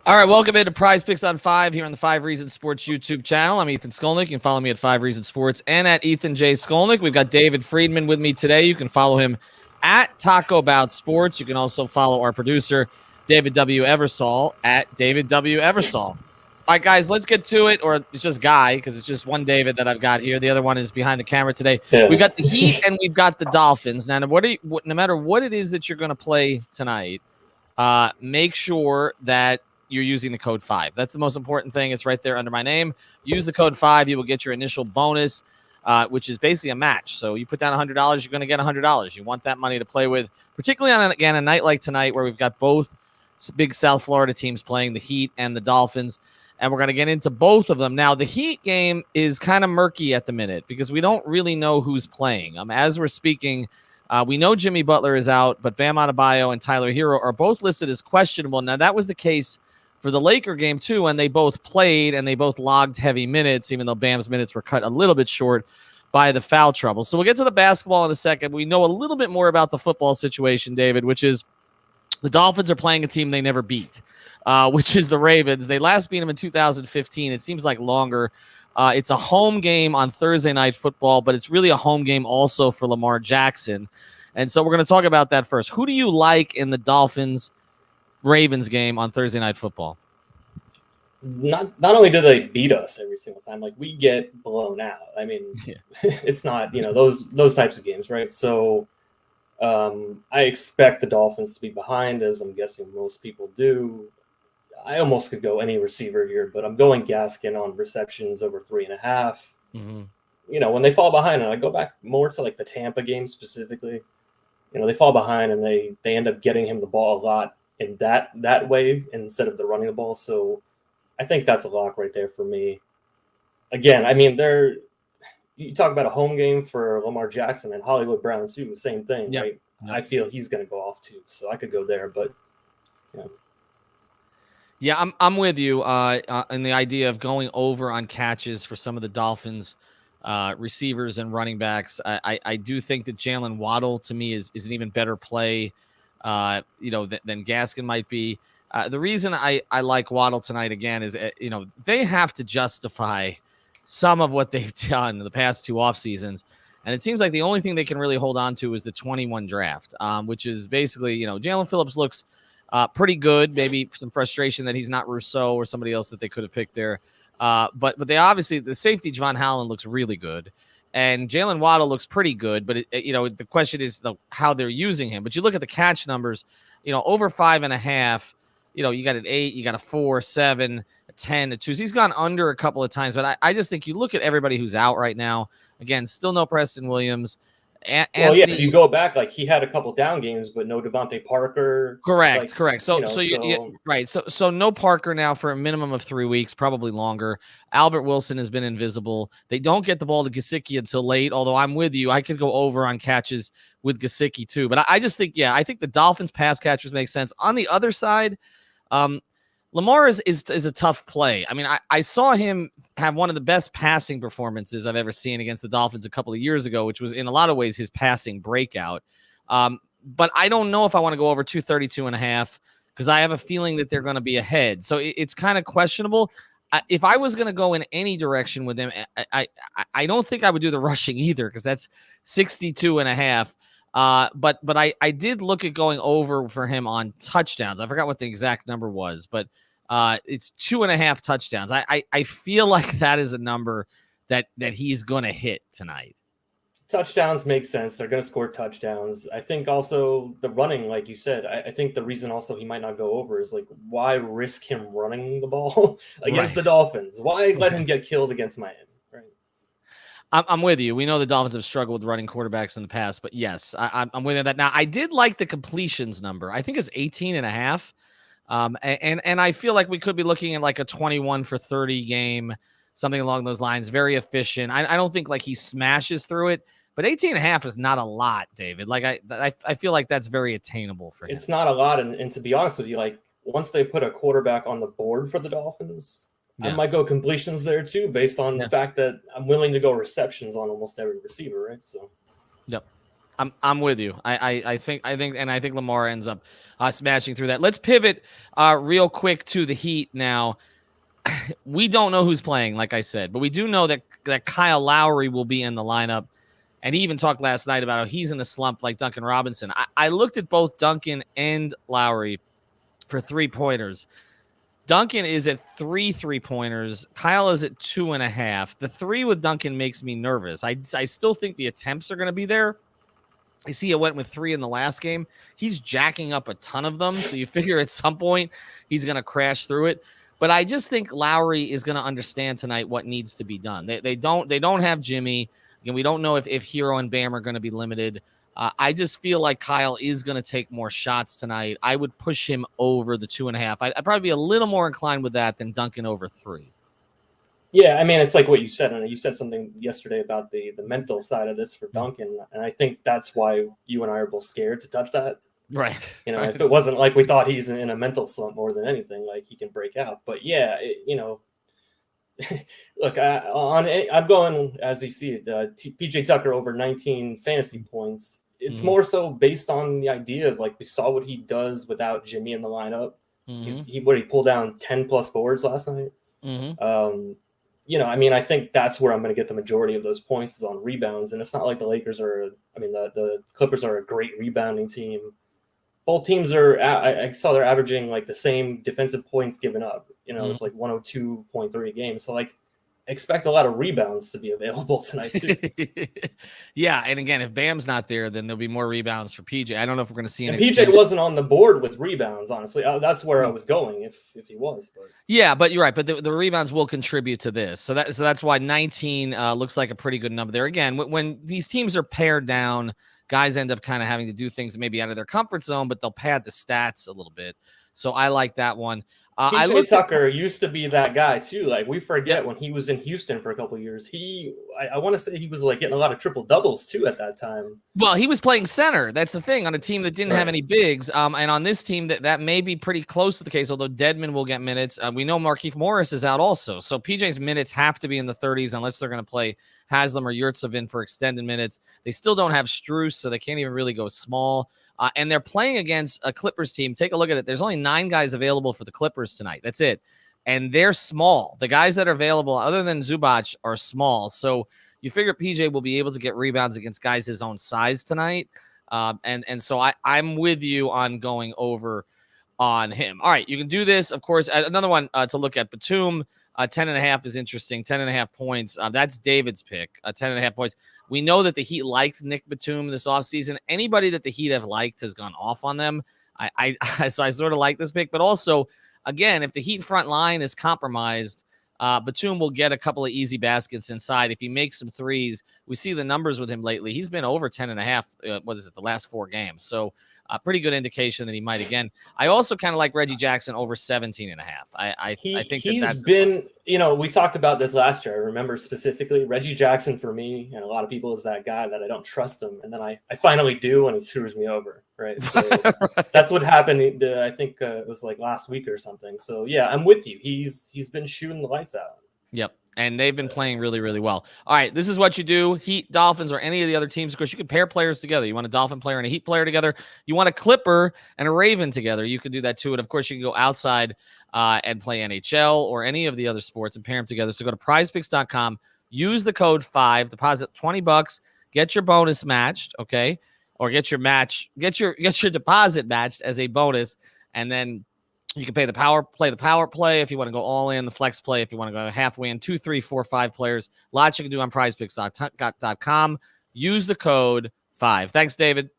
All right, welcome into PrizePicks on 5 here on the 5 Reasons Sports YouTube channel. I'm Ethan Skolnick. You can follow me at 5 Reasons Sports and at Ethan J. Skolnick. We've got David Friedman with me today. You can follow him at Taco Bout Sports. You can also follow our producer, David W. Eversole, at David W. Eversole. All right, guys, let's get to it. Or it's just Guy, because it's just one David that I've got here. The other one is behind the camera today. Yeah. We've got the Heat and we've got the Dolphins. Now, no matter what it is that you're going to play tonight, make sure that you're using the code 5. That's the most important thing. It's right there under my name. Use the code 5. You will get your initial bonus, which is basically a match. So you put down $100, you're going to get $100. You want that money to play with, particularly on, again, a night like tonight where we've got both big South Florida teams playing, the Heat and the Dolphins, and we're going to get into both of them. Now, the Heat game is kind of murky at the minute because we don't really know who's playing. As we're speaking, we know Jimmy Butler is out, but Bam Adebayo and Tyler Hero are both listed as questionable. Now, that was the case for the Laker game, too, and they both played and they both logged heavy minutes, even though Bam's minutes were cut a little bit short by the foul trouble. So we'll get to the basketball in a second. We know a little bit more about the football situation, David, which is the Dolphins are playing a team they never beat, which is the Ravens. They last beat them in 2015. It seems like longer. It's a home game on Thursday Night Football, but it's really a home game also for Lamar Jackson. And so we're going to talk about that first. Who do you like in the Dolphins-Ravens game on Thursday Night Football? Not only do they beat us every single time, like we get blown out. I mean, It's not, those types of games, right? So I expect the Dolphins to be behind, as I'm guessing most people do. I almost could go any receiver here, but I'm going Gaskin on receptions over 3.5. Mm-hmm. When they fall behind, and I go back more to like the Tampa game specifically, they fall behind and they end up getting him the ball a lot in that way instead of the running the ball. So I think that's a lock right there for me. Again, I mean, you talk about a home game for Lamar Jackson and Hollywood Brown too, same thing, right? Yep. I feel he's going to go off too, so I could go there, but Yeah, I'm with you in the idea of going over on catches for some of the Dolphins receivers and running backs. I do think that Jalen Waddle to me is an even better play, than Gaskin might be. The reason I like Waddle tonight again is, they have to justify some of what they've done in the past two off seasons. And it seems like the only thing they can really hold on to is the 21 draft, which is basically, Jalen Phillips looks pretty good. Maybe some frustration that he's not Rousseau or somebody else that they could have picked there. But they obviously, the safety, Javon Holland, looks really good. And Jalen Waddle looks pretty good. But, the question is how they're using him. But you look at the catch numbers, over 5.5. You got an 8, you got a 4, 7, a 10, a 2. So he's gone under a couple of times. But I just think you look at everybody who's out right now. Again, still no Preston Williams. If you go back, like he had a couple down games, but no Devontae Parker. Correct. So no Parker now for a minimum of 3 weeks, probably longer. Albert Wilson has been invisible. They don't get the ball to Gesicki until late, although I'm with you. I could go over on catches with Gesicki too. But I just think, I think the Dolphins pass catchers make sense. On the other side, Lamar is a tough play. I mean, I saw him have one of the best passing performances I've ever seen against the Dolphins a couple of years ago, which was in a lot of ways his passing breakout. But I don't know if I want to go over 232.5 because I have a feeling that they're going to be ahead. So it's kind of questionable. If I was going to go in any direction with him, I don't think I would do the rushing either because that's 62.5. But I did look at going over for him on touchdowns. I forgot what the exact number was, but it's 2.5 touchdowns. I feel like that is a number that he's going to hit tonight. Touchdowns make sense. They're going to score touchdowns. I think also the running, like you said, I think the reason also he might not go over is like, why risk him running the ball against the Dolphins? Why let him get killed against Miami? Right. I'm with you. We know the Dolphins have struggled with running quarterbacks in the past, but yes, I'm with you on that. Now, I did like the completions number. I think it's 18.5. And I feel like we could be looking at like a 21 for 30 game, something along those lines. Very efficient. I don't think like he smashes through it, but 18.5 is not a lot, David. Like I feel like that's very attainable for him. It's not a lot. And to be honest with you, like once they put a quarterback on the board for the Dolphins, I might go completions there too, based on the fact that I'm willing to go receptions on almost every receiver, right? So, yep. I'm with you. I think Lamar ends up smashing through that. Let's pivot real quick to the Heat now. We don't know who's playing, like I said, but we do know that Kyle Lowry will be in the lineup. And he even talked last night about how he's in a slump like Duncan Robinson. I looked at both Duncan and Lowry for 3-pointers. Duncan is at 3 3-pointers. Kyle is at 2.5. The 3 with Duncan makes me nervous. I still think the attempts are going to be there. I see it went with 3 in the last game. He's jacking up a ton of them. So you figure at some point he's going to crash through it. But I just think Lowry is going to understand tonight what needs to be done. They don't have Jimmy. Again, we don't know if Hero and Bam are going to be limited. I just feel like Kyle is going to take more shots tonight. I would push him over the 2.5. I'd probably be a little more inclined with that than Duncan over 3. Yeah, I mean, it's like what you said. And you said something yesterday about the mental side of this for Duncan. And I think that's why you and I are both scared to touch that. Right. You know, right. If it wasn't like we thought he's in a mental slump more than anything, like he can break out. But yeah, look, I'm going, as you see it, PJ Tucker over 19 fantasy points. It's more so based on the idea of, like, we saw what he does without Jimmy in the lineup. He pulled down 10 plus boards last night. I mean, I think that's where I'm going to get the majority of those points is on rebounds. And it's not like the Lakers the Clippers are a great rebounding team. Both teams are, I saw they're averaging like the same defensive points given up. It's like 102.3 a game. So, like, expect a lot of rebounds to be available tonight too. Yeah, and again, if Bam's not there, then there'll be more rebounds for PJ. I don't know if we're going to see. And PJ wasn't on the board with rebounds, honestly. That's where I was going if he was. But yeah, but you're right. But the rebounds will contribute to this. So that's why 19 looks like a pretty good number there. Again, when these teams are pared down, guys end up kind of having to do things maybe out of their comfort zone, but they'll pad the stats a little bit. So I like that one. PJ Tucker used to be that guy too. Like, we forget when he was in Houston for a couple of years. I want to say he was like getting a lot of triple doubles too at that time. Well, he was playing center. That's the thing, on a team that didn't have any bigs. And on this team that may be pretty close to the case. Although Dedmon will get minutes. We know Markieff Morris is out also, so PJ's minutes have to be in the 30s unless they're going to play Haslam or Yurtsev in for extended minutes. They still don't have Strus, so they can't even really go small. And they're playing against a Clippers team. Take a look at it. There's only 9 guys available for the Clippers tonight. That's it. And they're small. The guys that are available, other than Zubac, are small. So you figure PJ will be able to get rebounds against guys his own size tonight. And so I'm with you on going over on him. All right, you can do this. Of course, another one to look at, Batum. 10.5 is interesting. 10.5 points. That's David's pick. 10.5 points. We know that the Heat liked Nick Batum this offseason. Anybody that the Heat have liked has gone off on them. So I sort of like this pick. But also, again, if the Heat front line is compromised, Batum will get a couple of easy baskets inside. If he makes some threes, we see the numbers with him lately. He's been over 10.5, the last 4 games. So a pretty good indication that he might again. I also kind of like Reggie Jackson over 17.5. I think he's been, we talked about this last year. I remember specifically Reggie Jackson for me, and a lot of people, is that guy that I don't trust him. And then I finally do, and he screws me over. Right. So that's what happened. I think it was like last week or something. So yeah, I'm with you. He's been shooting the lights out. Yep. And they've been playing really, really well. All right, this is what you do. Heat, Dolphins, or any of the other teams. Of course, you can pair players together. You want a Dolphin player and a Heat player together. You want a Clipper and a Raven together. You can do that too. And, of course, you can go outside and play NHL or any of the other sports and pair them together. So go to PrizePicks.com. Use the code 5. Deposit $20. Get your bonus matched, okay? Or get your deposit matched as a bonus, and then you can play the power play if you want to go all in, the flex play if you want to go half win, 2, 3, 4, 5 players. Lots you can do on PrizePicks.com. Use the code 5. Thanks, David.